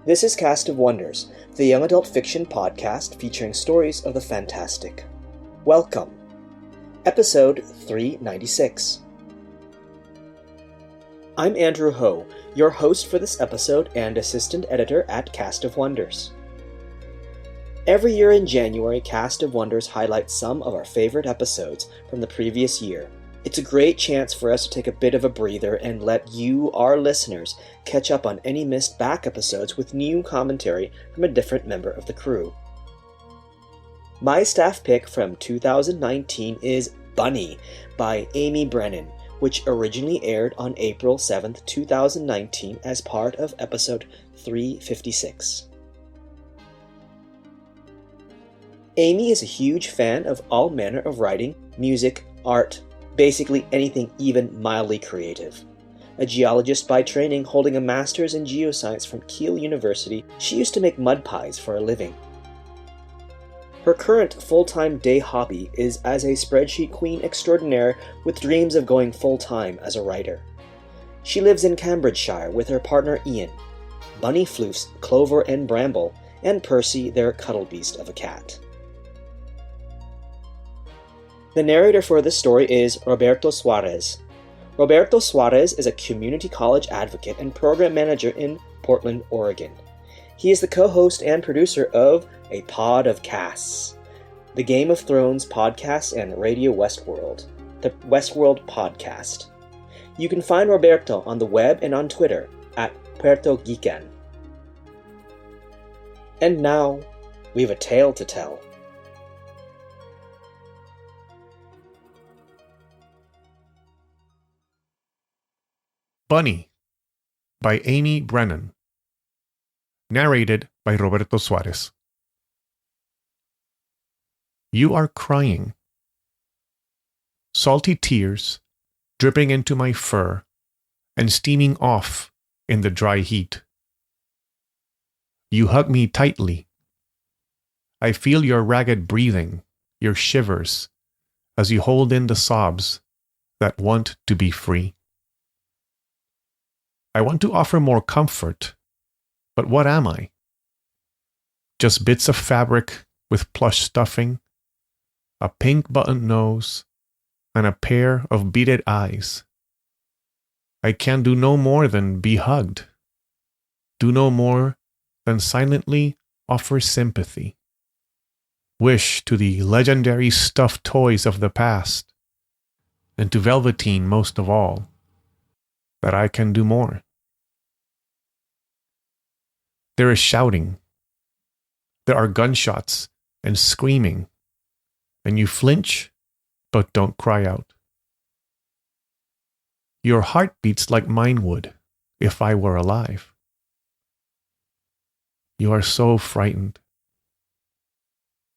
This is Cast of Wonders, the young adult fiction podcast featuring stories of the fantastic. Welcome. Episode 396. I'm Andrew Ho, your host for this episode and assistant editor at Cast of Wonders. Every year in January, Cast of Wonders highlights some of our favorite episodes from the previous year. It's a great chance for us to take a bit of a breather and let you, our listeners, catch up on any missed back episodes with new commentary from a different member of the crew. My staff pick from 2019 is Bunny by Amy Brennan, which originally aired on April 7th, 2019 as part of episode 356. Amy is a huge fan of all manner of writing, music, art, basically anything even mildly creative. A geologist by training holding a master's in geoscience from Keele University, she used to make mud pies for a living. Her current full-time day hobby is as a spreadsheet queen extraordinaire with dreams of going full-time as a writer. She lives in Cambridgeshire with her partner Ian, Bunny Floofs, Clover and Bramble, and Percy, their cuddle beast of a cat. The narrator for this story is Roberto Suarez. Roberto Suarez is a community college advocate and program manager in Portland, Oregon. He is the co-host and producer of A Pod of Casts, the Game of Thrones podcast and Radio Westworld, the Westworld podcast. You can find Roberto on the web and on Twitter at Puerto Geekan. And now, we have a tale to tell. Bunny by Amy Brennan. Narrated by Roberto Suarez. You are crying. Salty tears dripping into my fur and steaming off in the dry heat. You hug me tightly. I feel your ragged breathing, your shivers, as you hold in the sobs that want to be free. I want to offer more comfort, but what am I? Just bits of fabric with plush stuffing, a pink button nose, and a pair of beaded eyes. I can do no more than be hugged, do no more than silently offer sympathy. Wish to the legendary stuffed toys of the past, and to Velveteen most of all, that I can do more. There is shouting. There are gunshots and screaming, and you flinch, but don't cry out. Your heart beats like mine would if I were alive. You are so frightened.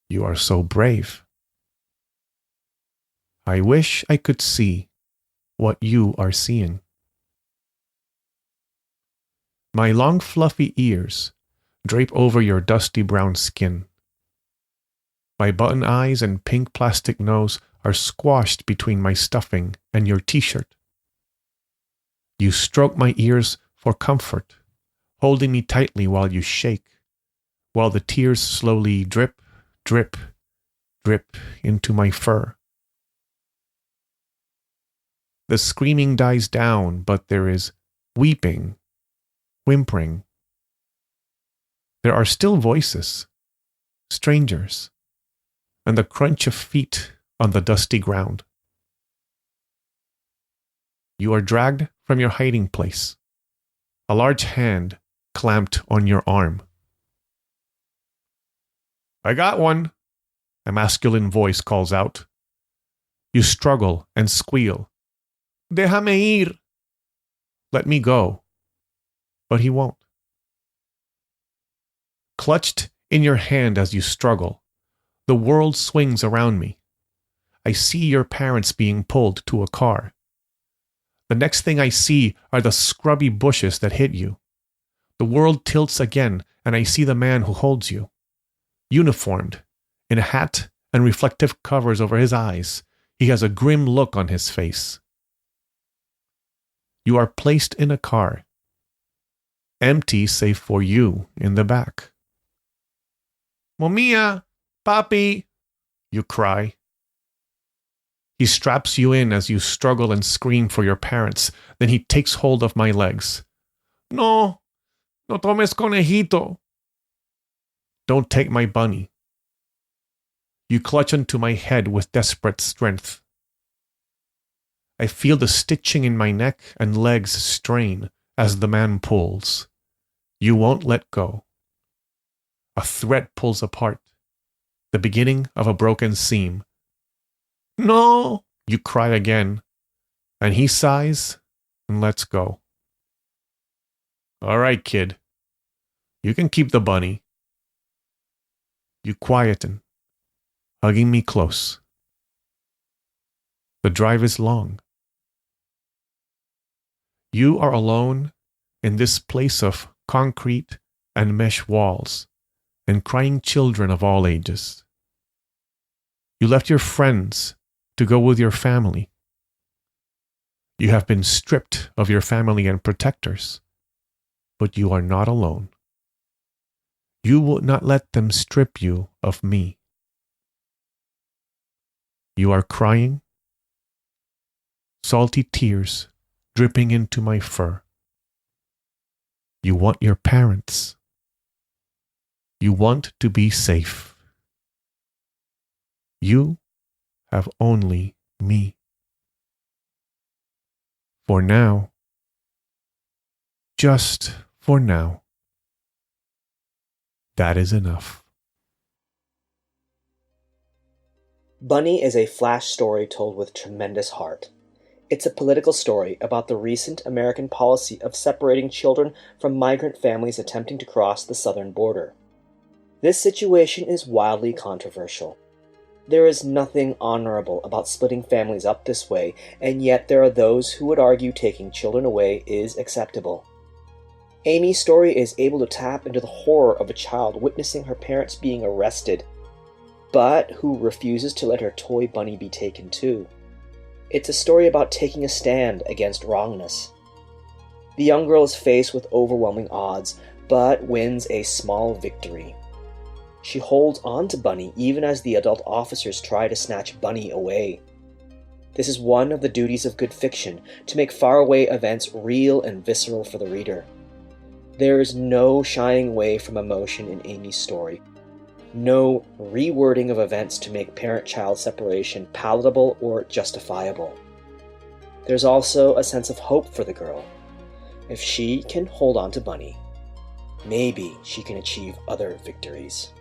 You are so brave. I wish I could see what you are seeing. My long fluffy ears drape over your dusty brown skin. My button eyes and pink plastic nose are squashed between my stuffing and your t-shirt. You stroke my ears for comfort, holding me tightly while you shake, while the tears slowly drip, drip, drip into my fur. The screaming dies down, but there is weeping, whimpering. There are still voices, strangers, and the crunch of feet on the dusty ground. You are dragged from your hiding place, a large hand clamped on your arm. I got one, a masculine voice calls out. You struggle and squeal. Déjame ir. Let me go. But he won't. Clutched in your hand as you struggle, the world swings around me. I see your parents being pulled to a car. The next thing I see are the scrubby bushes that hit you. The world tilts again, and I see the man who holds you. Uniformed, in a hat and reflective covers over his eyes, he has a grim look on his face. You are placed in a car. empty save for you in the back. Momia, papi, you cry. He straps you in as you struggle and scream for your parents. Then he takes hold of my legs. No tomes conejito. Don't take my bunny. You clutch onto my head with desperate strength. I feel the stitching in my neck and legs strain as the man pulls. You won't let go. A thread pulls apart, the beginning of a broken seam. No, you cry again, and he sighs and lets go. All right, kid, you can keep the bunny. You quieten, hugging me close. The drive is long. You are alone in this place of concrete and mesh walls and crying children of all ages. You left your friends to go with your family. You have been stripped of your family and protectors, but you are not alone. You will not let them strip you of me. You are crying, salty tears dripping into my fur. You want your parents. You want to be safe. You have only me. For now, just for now, that is enough. Bunny is a flash story told with tremendous heart. It's a political story about the recent American policy of separating children from migrant families attempting to cross the southern border. This situation is wildly controversial. There is nothing honorable about splitting families up this way, and yet there are those who would argue taking children away is acceptable. Amy's story is able to tap into the horror of a child witnessing her parents being arrested, but who refuses to let her toy bunny be taken too. It's a story about taking a stand against wrongness. The young girl is faced with overwhelming odds, but wins a small victory. She holds on to Bunny even as the adult officers try to snatch Bunny away. This is one of the duties of good fiction, to make faraway events real and visceral for the reader. There is no shying away from emotion in Amy's story. No rewording of events to make parent-child separation palatable or justifiable. There's also a sense of hope for the girl. If she can hold on to Bunny, maybe she can achieve other victories.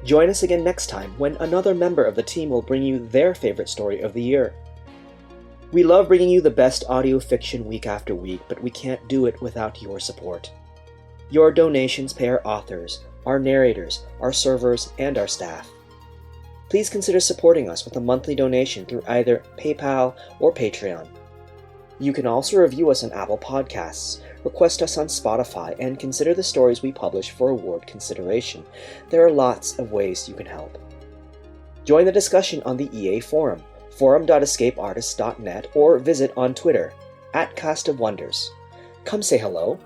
Join us again next time when another member of the team will bring you their favorite story of the year. We love bringing you the best audio fiction week after week, but we can't do it without your support. Your donations pay our authors, our narrators, our servers, and our staff. Please consider supporting us with a monthly donation through either PayPal or Patreon. You can also review us on Apple Podcasts, request us on Spotify, and consider the stories we publish for award consideration. There are lots of ways you can help. Join the discussion on the EA Forum, forum.escapeartists.net, or visit on Twitter, @CastOfWonders. Come say hello.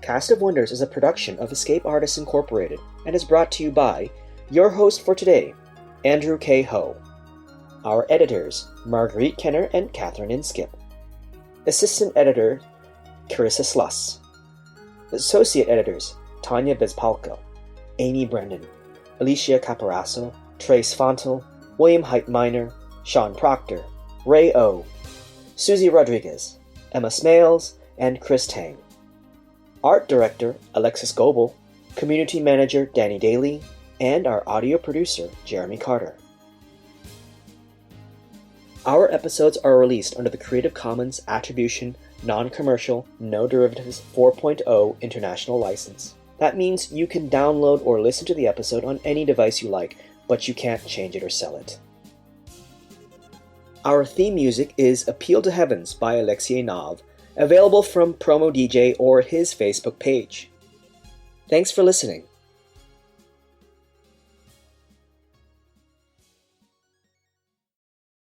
Cast of Wonders is a production of Escape Artists Incorporated and is brought to you by your host for today, Andrew K. Ho. Our editors, Marguerite Kenner and Catherine Inskip. Assistant editor, Carissa Sluss. Associate editors, Tanya Bezpalko, Amy Brendan, Alicia Caparasso, Trace Fontel, William Heitminer, Sean Proctor, Ray O, Susie Rodriguez, Emma Smales, and Chris Tang. Art director, Alexis Goebel, community manager, Danny Daly, and our audio producer, Jeremy Carter. Our episodes are released under the Creative Commons Attribution, Non-Commercial, No Derivatives 4.0 International License. That means you can download or listen to the episode on any device you like, but you can't change it or sell it. Our theme music is Appeal to Heavens by Alexei Nav, available from Promo DJ or his Facebook page. Thanks for listening.